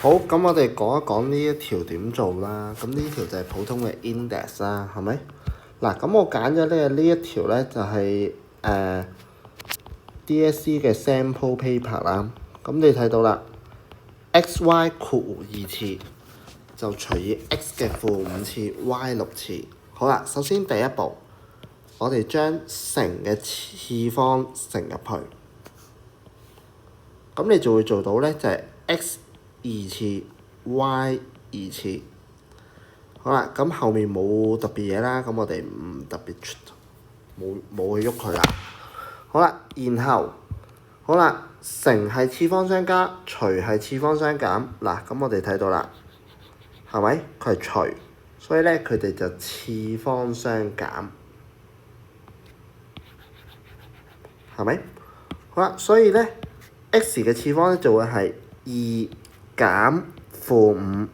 好，咁我哋講一講呢一條點做啦。咁呢條就係普通嘅 index 啦，係咪？嗱，咁我揀咗呢一條咧，就係DSE 嘅 sample paper 啦。咁你睇到啦，xy 括弧2次就除以 x 嘅負5次，y 6次。好啦，首先第一步，我哋將乘嘅次方乘入去，咁你就會做到咧，就係 x 2次 y 2次。好啦，咁後面冇特別嘢啦，咁我哋唔特別冇去喐佢啦。好啦，然後好啦，乘係次方相加，除係次方相減。嗱，咁我哋睇到啦，係咪？佢係除，所以咧佢哋就次方相減，係咪？好啦，所以咧 x 嘅次方咧就會係2減負5。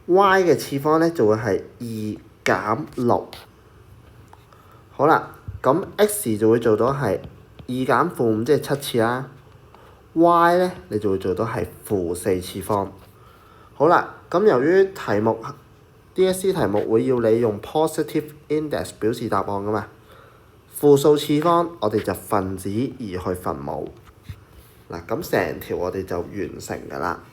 y 嘅次方咧就會係2減6。好啦，咁 x 就會做到係2減負5，即係7次啦。y 咧你就會做到係負4次方。好啦，咁由於題目 DSE 題目會要你用 positive index 表示答案噶嘛，負數次方我哋就分子移去分母。嗱，咁成條我哋就完成㗎啦。